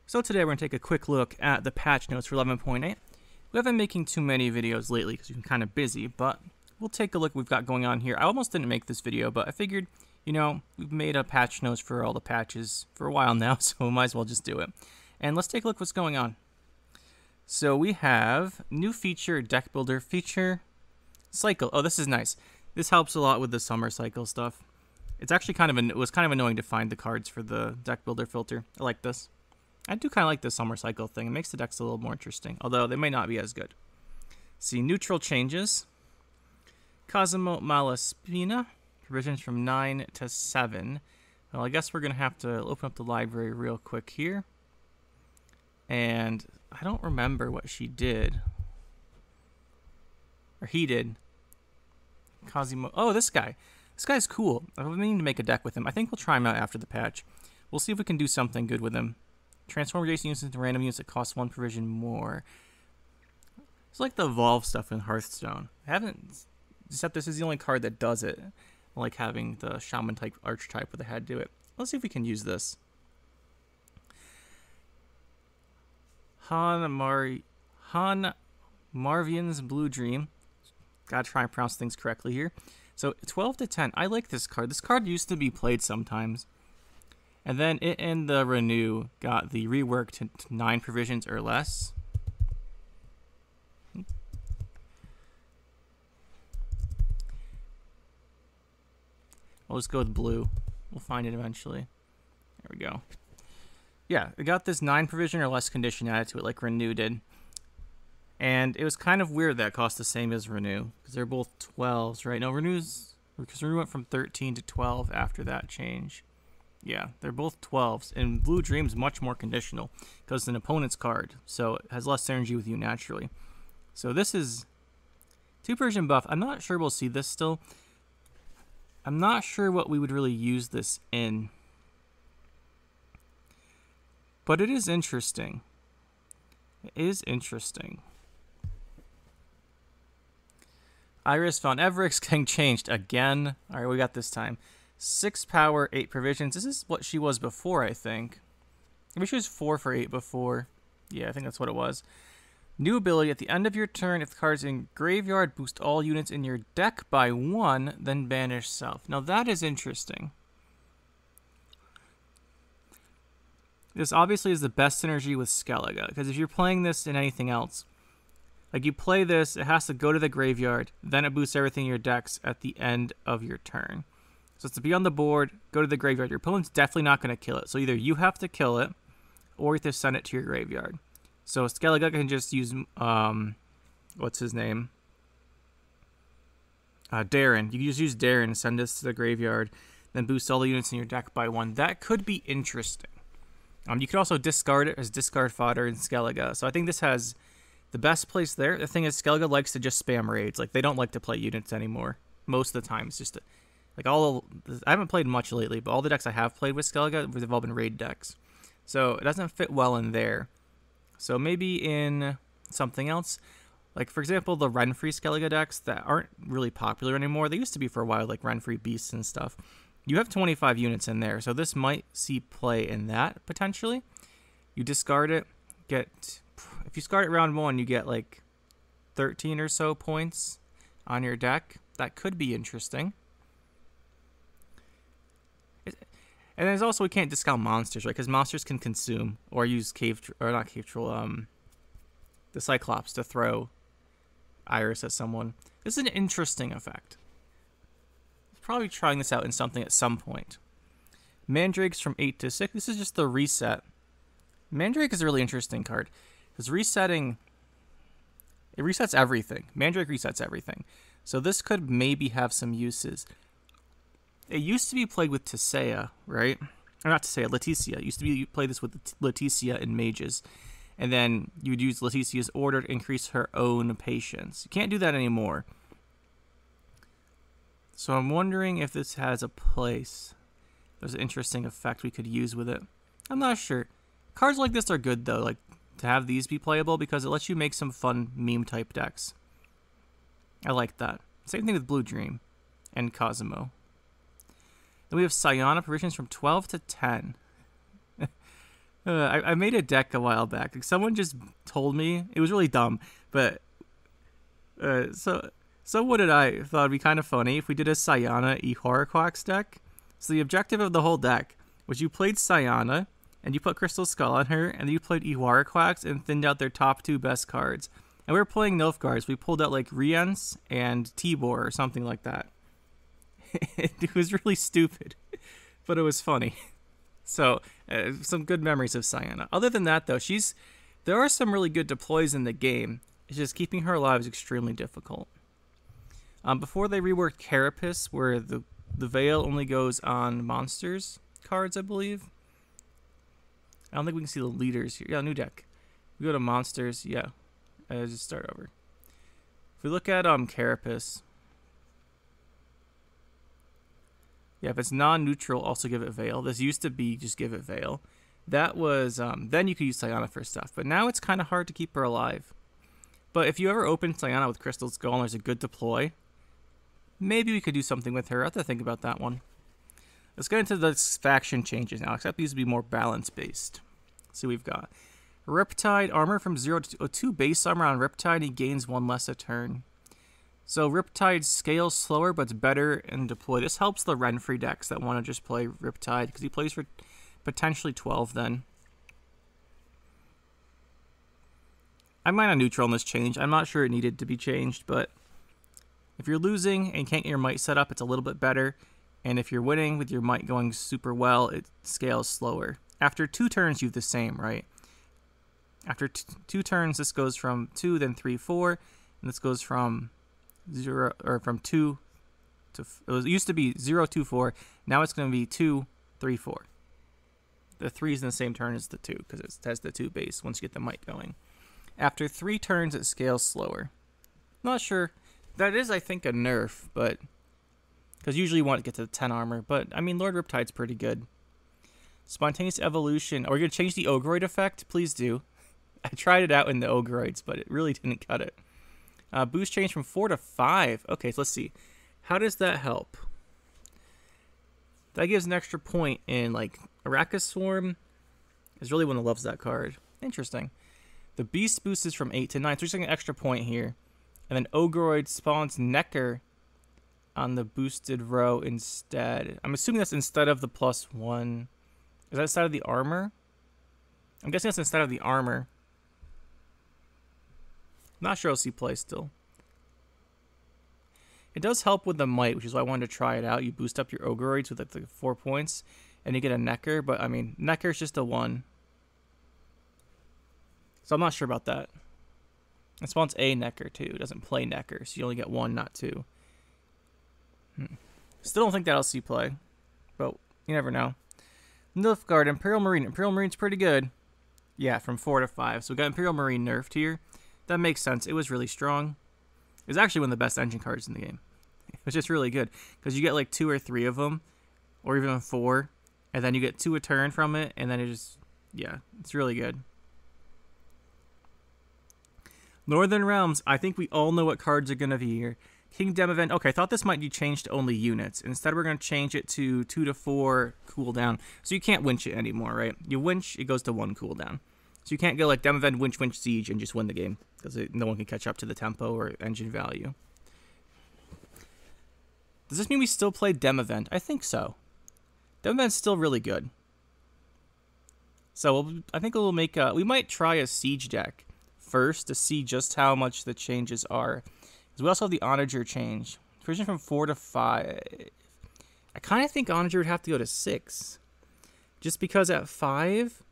So today we're going to take a quick look at the patch notes for 11.8. We haven't been making too many videos lately because we've been kind of busy, but we'll take a look at what we've got going on here. I almost didn't make this video, but I figured, you know, we've made a patch notes for all the patches for a while now, so we might as well just do it. And let's take a look at what's going on. So we have new feature, deck builder feature, cycle. Oh, this is nice. This helps a lot with the summer cycle stuff. It's actually it was kind of annoying to find the cards for the deck builder filter. I like this. I do kind of like the summer cycle thing. It makes the decks a little more interesting, although they may not be as good. See, neutral changes. Cosimo Malaspina, provisions from 9 to 7. Well, I guess we're going to have to open up the library real quick here. And I don't remember what she did. Or he did. Cosimo. Oh, this guy. This guy's cool. I've been meaning to make a deck with him. I think we'll try him out after the patch. We'll see if we can do something good with him. Transform adjacent units into random units that cost 1 provision more. It's like the evolve stuff in Hearthstone. I haven't, except this is the only card that does it. I like having the shaman type archetype where they had to do it. Let's see if we can use this. Han Marvian's Blue Dream. Gotta try and pronounce things correctly here. So 12 to 10. I like this card. This card used to be played sometimes. And then it and the Renew got the rework to 9 provisions or less. I'll just go with blue. We'll find it eventually. There we go. Yeah, it got this 9 provision or less condition added to it like Renew did. And it was kind of weird that it cost the same as Renew, because they're both 12s, right? No, because Renew went from 13 to 12 after that change. Yeah, they're both 12s, and Blue Dream's much more conditional, because it's an opponent's card, so it has less synergy with you naturally. So this is 2 Persian buff. I'm not sure we'll see this still. I'm not sure what we would really use this in. But it is interesting. It is interesting. Iris Von Everix getting changed again. Alright, we got this time. 6 power, 8 provisions. This is what she was before, I think. Maybe she was 4 for 8 before. Yeah, I think that's what it was. New ability. At the end of your turn, if the card's in graveyard, boost all units in your deck by 1, then banish self. Now that is interesting. This obviously is the best synergy with Skellige, because if you're playing this in anything else, like you play this, it has to go to the graveyard, then it boosts everything in your decks at the end of your turn. So it's to be on the board, go to the graveyard. Your opponent's definitely not going to kill it. So either you have to kill it, or you have to send it to your graveyard. So Skellige can just use, what's his name? Derran. You can just use Derran and send this to the graveyard, then boost all the units in your deck by 1. That could be interesting. You could also discard it as discard fodder in Skellige. So I think this has the best place there. The thing is, Skellige likes to just spam raids. Like, they don't like to play units anymore. Most of the time, it's just I haven't played much lately, but all the decks I have played with Skellige have all been raid decks. So it doesn't fit well in there. So maybe in something else. Like, for example, the Renfree Skellige decks that aren't really popular anymore. They used to be for a while, like Renfree Beasts and stuff. You have 25 units in there, so this might see play in that, potentially. You discard it, if you discard it round 1, you get like 13 or so points on your deck. That could be interesting. And there's also, we can't discount monsters, right? Because monsters can consume or use the Cyclops to throw Iris at someone. This is an interesting effect. Probably trying this out in something at some point. Mandrakes from 8 to 6. This is just the reset. Mandrake is a really interesting card. Because it resets everything. Mandrake resets everything. So this could maybe have some uses. It used to be played with Tisea, right? Or not Tisea, Leticia. It used to be you play this with Leticia in Mages. And then you would use Leticia's order to increase her own patience. You can't do that anymore. So I'm wondering if this has a place. There's an interesting effect we could use with it. I'm not sure. Cards like this are good, though, like to have these be playable, because it lets you make some fun meme-type decks. I like that. Same thing with Blue Dream and Cosimo. Then we have Sayana provisions from 12 to 10. I made a deck a while back. Like, someone just told me it was really dumb, but so what did I thought it'd be kind of funny if we did a Cyana Horrorquax deck. So the objective of the whole deck was you played Cyana and you put Crystal Skull on her, and then you played Horrorquax and thinned out their top 2 best cards. And we were playing Nilfgaards. We pulled out like Rience and Tibor or something like that. It was really stupid, but it was funny. So, some good memories of Cyana. Other than that, though, there are some really good deploys in the game. It's just keeping her alive is extremely difficult. Before they reworked Carapace, where the Veil only goes on monsters cards, I believe. I don't think we can see the leaders here. Yeah, new deck. We go to monsters. Yeah, just start over. If we look at Carapace. Yeah, if it's non-neutral, also give it Veil. This used to be just give it Veil. That was, then you could use Cyana for stuff. But now it's kind of hard to keep her alive. But if you ever open Cyana with Crystal Skull and there's a good deploy, maybe we could do something with her. I have to think about that one. Let's get into the faction changes now, except these will be more balance-based. So we've got Riptide, armor from 0 to 2 base armor on Riptide. He gains 1 less a turn. So Riptide scales slower, but it's better in deploy. This helps the Renfrey decks that want to just play Riptide, because he plays for potentially 12 then. I might not neutral on this change. I'm not sure it needed to be changed, but if you're losing and you can't get your might set up, it's a little bit better. And if you're winning with your might going super well, it scales slower. After 2 turns, you have the same, right? After 2 turns, this goes from 2, then 3, 4, and this goes from 0 or from 2 to it used to be 0, 2, 4. Now it's going to be 2, 3, 4. The 3 is in the same turn as the 2 because it has the 2 base once you get the might going. After 3 turns, it scales slower. Not sure. That is, I think, a nerf, but because usually you want to get to the 10 armor. But I mean, Lord Riptide's pretty good. Spontaneous evolution. Are we gonna change the Ogroid effect? Please do. I tried it out in the Ogroids, but it really didn't cut it. Boost change from 4 to 5. Okay, so let's see. How does that help? That gives an extra point in, like, Arachis Swarm is really one that loves that card. Interesting. The Beast boost is from 8 to 9, so we're just getting an extra point here. And then Ogroid spawns Necker on the boosted row instead. I'm assuming that's instead of the +1. Is that instead of the armor? I'm guessing that's instead of the armor. I'm not sure I'll see play still. It does help with the might, which is why I wanted to try it out. You boost up your Ogroids with like the 4 points, and you get a Necker. But I mean, Necker's just a 1. So I'm not sure about that. It spawns a Necker too. It doesn't play Necker, so you only get 1, not 2. Still don't think that'll see play, but you never know. Nilfgaard, Imperial Marine. Imperial Marine's pretty good. Yeah, from 4 to 5. So we got Imperial Marine nerfed here. That makes sense. It was really strong. It was actually one of the best engine cards in the game. It was just really good because you get like 2 or 3 of them, or even 4, and then you get 2 a turn from it, and then it just, yeah, it's really good. Northern Realms, I think we all know what cards are going to be here. Kingdom Event, okay, I thought this might be changed to only units. Instead, we're going to change it to 2 to 4 cooldown. So you can't winch it anymore, right? You winch, it goes to 1 cooldown. So you can't go like Dem Event, winch, siege, and just win the game. Because no one can catch up to the tempo or engine value. Does this mean we still play Dem Event? I think so. Dem Event's still really good. So I think we'll make we might try a siege deck first to see just how much the changes are. Because we also have the Onager change. Version from 4 to 5. I kind of think Onager would have to go to 6. Just because at 5,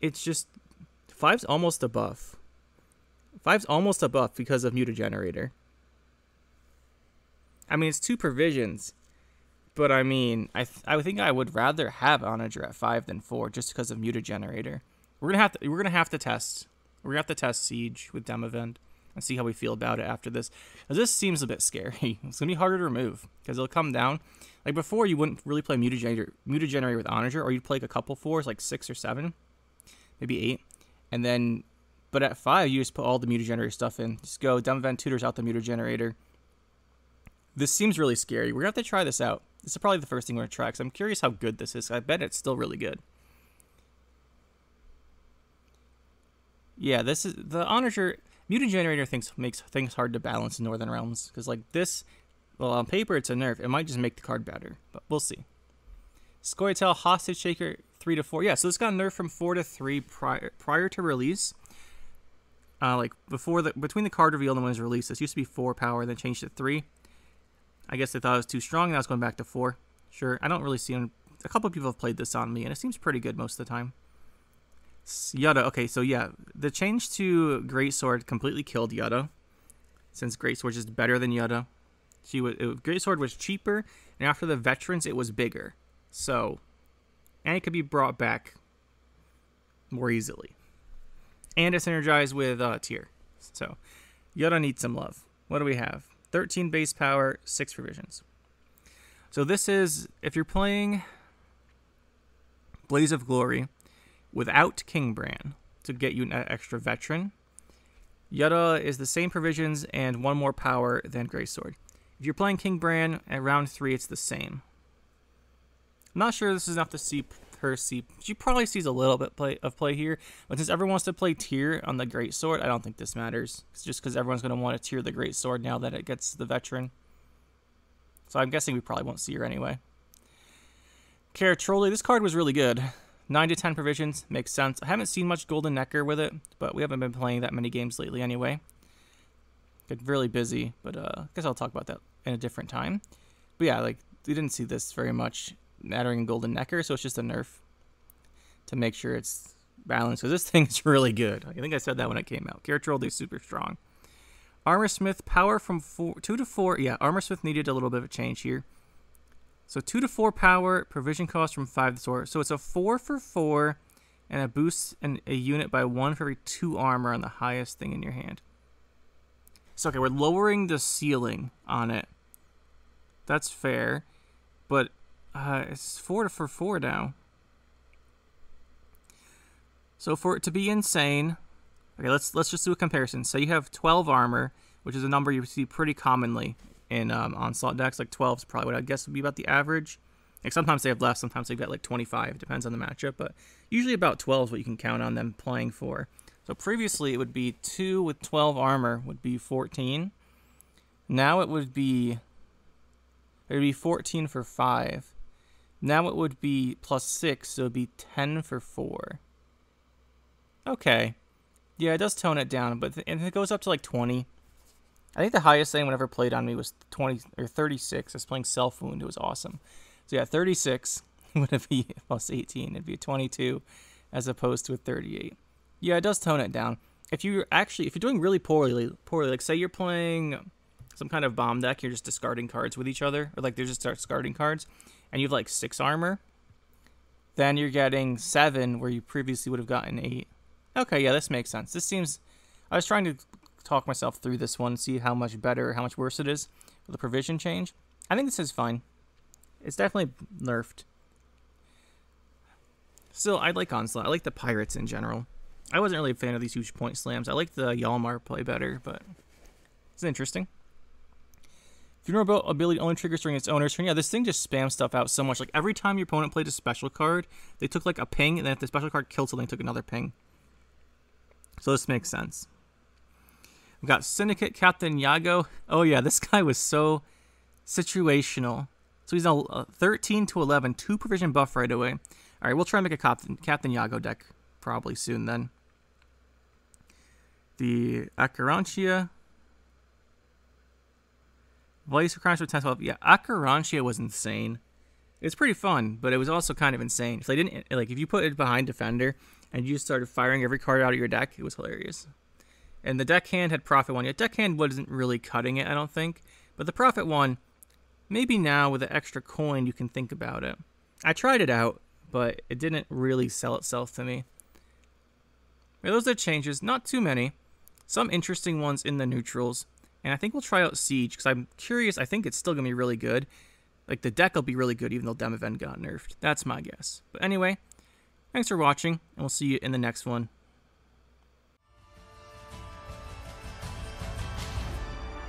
it's just... 5's almost a buff. 5's almost a buff because of Mutagenerator. I mean, it's 2 provisions. But I mean, I think I would rather have Onager at 5 than 4 just because of Mutagenerator. We're gonna have to test. We're gonna have to test Siege with Dem Event and see how we feel about it after this. Because this seems a bit scary. It's gonna be harder to remove because it'll come down. Like before, you wouldn't really play Mutagenerator with Onager, or you'd play like a couple 4s, like 6 or 7, maybe 8, and then. But at 5, you just put all the Mutagenerator stuff in. Just go Dem Event, tutors out the Mutagenerator. This seems really scary. We're gonna have to try this out. This is probably the first thing we're gonna try because I'm curious how good this is. I bet it's still really good. Yeah, this is the Onager Mutant Generator makes things hard to balance in Northern Realms because like this, well on paper it's a nerf. It might just make the card better, but we'll see. Scoia'tael Hostage Shaker 3 to 4. Yeah, so this got nerfed from 4 to 3 prior to release. Like between the card reveal and when it was released, this used to be 4 power, then changed to 3. I guess they thought it was too strong. Now it's going back to 4. Sure, I don't really see. A couple of people have played this on me, and it seems pretty good most of the time. Yutta. Okay, so yeah, the change to Greatsword completely killed Yutta, since Greatsword is just better than Yutta. Greatsword was cheaper, and after the veterans, it was bigger. So, and it could be brought back more easily. And it's synergized with Tier. So, Yutta needs some love. What do we have? 13 base power, 6 provisions. So this is, if you're playing Blaze of Glory without King Bran to get you an extra veteran, Yutta is the same provisions and 1 more power than Greatsword. If you're playing King Bran at round 3, it's the same. I'm not sure this is enough to see her see. She probably sees a little bit of play here, but since everyone wants to play tier on the Greatsword, I don't think this matters. It's just because everyone's going to want to tier the Greatsword now that it gets the veteran. So I'm guessing we probably won't see her anyway. Kara Trolley, this card was really good. 9 to 10 provisions, makes sense. I haven't seen much Golden Necker with it, but we haven't been playing that many games lately anyway. Get really busy, but I guess I'll talk about that in a different time. But yeah, like, we didn't see this very much mattering in Golden Necker, so it's just a nerf to make sure it's balanced, because this thing is really good. I think I said that when it came out. Kara Trolley is super strong. Armorsmith, power from 2 to 4. Yeah, Armorsmith needed a little bit of a change here. So 2 to 4 power, provision cost from 5 to 4. So it's a 4 for 4, and a boost and a unit by 1 for every 2 armor on the highest thing in your hand. So okay, we're lowering the ceiling on it. That's fair, but it's 4 for 4 now. So for it to be insane, okay, let's just do a comparison. So you have 12 armor, which is a number you see pretty commonly in Onslaught decks. Like 12 is probably what I guess would be about the average. Like sometimes they have less, sometimes they've got like 25. Depends on the matchup, but usually about 12 is what you can count on them playing for. So previously it would be 2 with 12 armor would be 14. Now it would be 14 for 5. Now it would be plus 6, so it would be 10 for 4. Okay. Yeah, it does tone it down, but and it goes up to like 20. I think the highest thing whenever played on me was 20 or 36. I was playing Self Wound. It was awesome. So yeah, 36 would be plus 18. It'd be a 22 as opposed to a 38. Yeah, it does tone it down. If you're doing really poorly, like say you're playing some kind of bomb deck, you're just discarding cards with each other, or like they're just discarding cards, and you have like 6 armor, then you're getting 7 where you previously would have gotten 8. Okay, yeah, this makes sense. This seems, I was trying to talk myself through this one, see how much better, how much worse it is with the provision change. I think this is fine. It's definitely nerfed. Still, I like Onslaught. I like the Pirates in general. I wasn't really a fan of these huge point slams. I like the Yalmar play better, but it's interesting. Funeral ability only triggers during its owner's turn. Yeah, this thing just spams stuff out so much. Like every time your opponent played a special card, they took like a ping, and then if the special card killed something, they took another ping. So this makes sense. We've got Syndicate Captain Yago. Oh yeah, this guy was so situational. So he's now 13 to 11, 2 provision buff right away. All right, we'll try and make a Captain Yago deck probably soon then. The Akarantia. Voice of Crimes for 10-12. Yeah, Akarantia was insane. It's pretty fun, but it was also kind of insane. If they didn't, like, if you put it behind Defender and you started firing every card out of your deck, it was hilarious. And the deck hand had Profit 1. Yeah, deck hand wasn't really cutting it, I don't think. But the Profit 1, maybe now with the extra coin you can think about it. I tried it out, but it didn't really sell itself to me. Yeah, those are changes, not too many. Some interesting ones in the neutrals. And I think we'll try out Siege, because I'm curious. I think it's still going to be really good. Like, the deck will be really good, even though Demoven got nerfed. That's my guess. But anyway, thanks for watching, and we'll see you in the next one.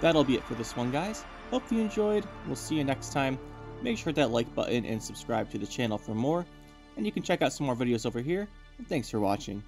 That'll be it for this one, guys. Hope you enjoyed. We'll see you next time. Make sure to hit that like button and subscribe to the channel for more. And you can check out some more videos over here. And thanks for watching.